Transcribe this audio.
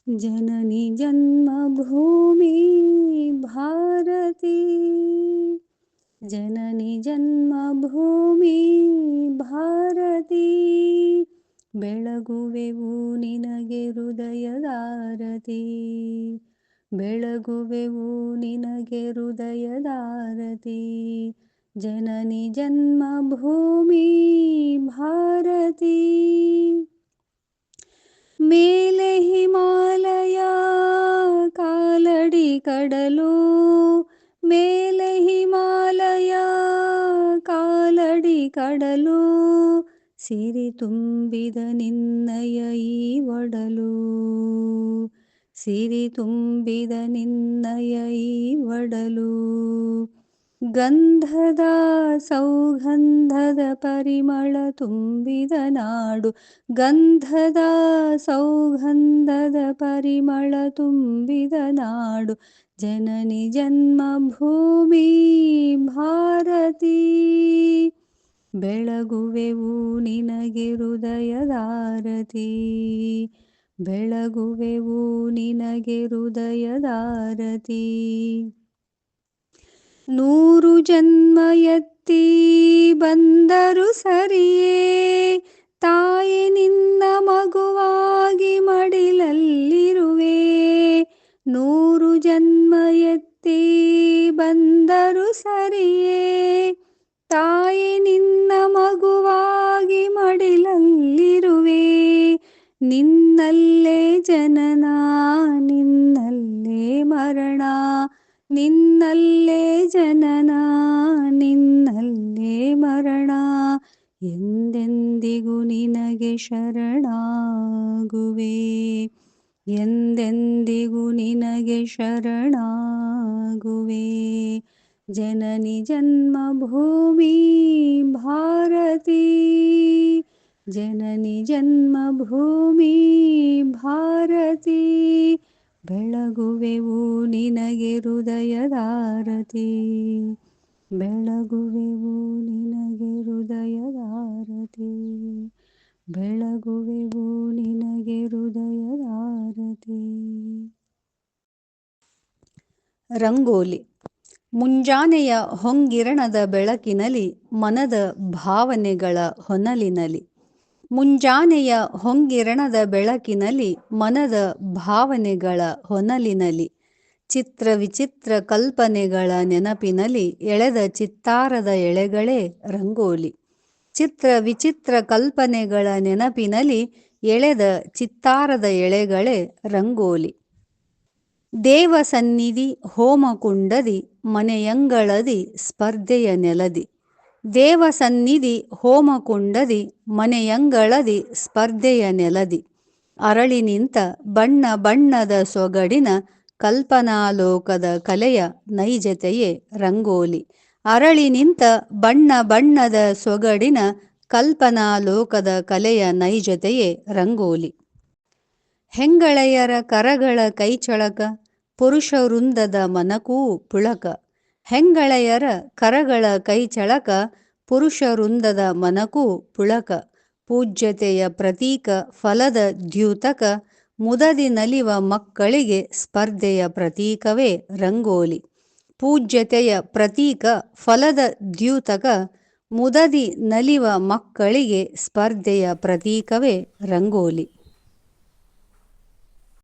ಜನನಿ ಜನ್ಮಭೂಮಿ ಭಾರತಿ, ಜನನಿ ಜನ್ಮಭೂಮಿ ಭಾರತಿ. ಬೆಳಗುವೆವು ನಿನಗೆ ಹೃದಯದಾರತಿ, ಬೆಳಗುವೆವು ನಿನಗೆ ಹೃದಯದಾರತಿ. ಜನನಿ ಜನ್ಮಭೂಮಿ ಭಾರತಿ. ಮೇಲೆ ಹಿಮಾಲಯ ಕಾಲಡಿ ಕಡಲು, ಮೇಲೆ ಹಿಮಾಲಯ ಕಾಲಡಿ ಕಡಲು. ಸಿರಿ ತುಂಬಿದ ನಿನ್ನಯ ಈ ಒಡಲು, ಸಿರಿ ತುಂಬಿದ ನಿನ್ನಯ ಈ ಒಡಲು. ಗಂಧದ ಸೌಗಂಧದ ಪರಿಮಳ ತುಂಬಿದ ನಾಡು, ಗಂಧದ ಸೌಗಂಧದ ಪರಿಮಳ ತುಂಬಿದ ನಾಡು. ಜನನಿ ಜನ್ಮಭೂಮಿ ಭಾರತಿ. ಬೆಳಗುವೆವು ನಿನಗೆ ಹೃದಯದಾರತಿ, ಬೆಳಗುವೆವು ನಿನಗೆ ಹೃದಯದಾರತಿ. 100 ಜನ್ಮ ಎತ್ತಿ ಬಂದರು ಸರಿಯೇ, ತಾಯಿ ನಿನ್ನ ಮಗುವಾಗಿ ಮಡಿಲಲ್ಲಿರುವೆ. 100 ಜನ್ಮ ಎತ್ತಿ ಬಂದರು ಸರಿಯೇ, ತಾಯಿ ನಿನ್ನ ಮಗುವಾಗಿ ಮಡಿಲಲ್ಲಿರುವೆ. ನಿನ್ನಲ್ಲೇ ಜನನ ನಿನ್ನಲ್ಲೇ ಮರಣ, ನಿನ್ನಲ್ಲೇ ಜನನ ನಿನ್ನಲ್ಲೇ ಮರಣ. ಎಂದೆಂದಿಗೂ ನಿನಗೆ ಶರಣಾಗುವೆ, ಎಂದೆಂದಿಗೂ ನಿನಗೆ ಶರಣಾಗುವೆ. ಜನನಿ ಜನ್ಮಭೂಮಿ ಭಾರತಿ, ಜನನಿ ಜನ್ಮಭೂಮಿ ಭಾರತಿ. ಬೆಳಗುವೆವು ನಿನಗೆ ಹೃದಯದಾರತಿ, ಬೆಳಗುವೆವು ನಿನಗೆ ಹೃದಯದಾರತಿ, ಬೆಳಗುವೆವು ನಿನಗೆ ಹೃದಯದಾರತಿ. ರಂಗೋಲಿ. ಮುಂಜಾನೆಯ ಹೊಂಗಿರಣದ ಬೆಳಕಿನಲ್ಲಿ ಮನದ ಭಾವನೆಗಳ ಹೊನಲಿನಲಿ, ಮುಂಜಾನೆಯ ಹೊಂಗಿರಣದ ಬೆಳಕಿನಲ್ಲಿ ಮನದ ಭಾವನೆಗಳ ಹೊನಲಿನಲಿ. ಚಿತ್ರ ವಿಚಿತ್ರ ಕಲ್ಪನೆಗಳ ನೆನಪಿನಲ್ಲಿ ಎಳೆದ ಚಿತ್ತಾರದ ಎಳೆಗಳೇ ರಂಗೋಲಿ, ಚಿತ್ರ ವಿಚಿತ್ರ ಕಲ್ಪನೆಗಳ ನೆನಪಿನಲ್ಲಿ ಎಳೆದ ಚಿತ್ತಾರದ ಎಳೆಗಳೇ ರಂಗೋಲಿ. ದೇವ ಸನ್ನಿಧಿ ಹೋಮಕುಂಡದಿ ಮನೆಯಂಗಳದಿ ಸ್ಪರ್ಧೆಯ ನೆಲದಿ, ದೇವ ಸನ್ನಿಧಿ ಹೋಮಕುಂಡದಿ ಮನೆಯಂಗಳದಿ ಸ್ಪರ್ಧೆಯ ನೆಲದಿ. ಅರಳಿ ನಿಂತ ಬಣ್ಣ ಬಣ್ಣದ ಸೊಗಡಿನ ಕಲ್ಪನಾಲೋಕದ ಕಲೆಯ ನೈಜತೆಯೇ ರಂಗೋಲಿ, ಅರಳಿ ನಿಂತ ಬಣ್ಣ ಬಣ್ಣದ ಸೊಗಡಿನ ಕಲ್ಪನಾಲೋಕದ ಕಲೆಯ ನೈಜತೆಯೇ ರಂಗೋಲಿ. ಹೆಂಗಳೆಯರ ಕರಗಳ ಕೈಚಳಕ ಪುರುಷ ವೃಂದದ ಮನಕೂ ಪುಳಕ, ಹೆಂಗಳೆಯರ ಕರಗಳ ಕೈಚಳಕ ಪುರುಷ ವೃಂದದ ಮನಕೂ ಪುಳಕ. ಪೂಜ್ಯತೆಯ ಪ್ರತೀಕ ಫಲದ ದ್ಯೂತಕ ಮುದದಿ ನಲಿವ ಮಕ್ಕಳಿಗೆ ಸ್ಪರ್ಧೆಯ ಪ್ರತೀಕವೇ ರಂಗೋಲಿ, ಪೂಜ್ಯತೆಯ ಪ್ರತೀಕ ಫಲದ ದ್ಯೂತಕ ಮುದದಿ ನಲಿವ ಮಕ್ಕಳಿಗೆ ಸ್ಪರ್ಧೆಯ ಪ್ರತೀಕವೇ ರಂಗೋಲಿ.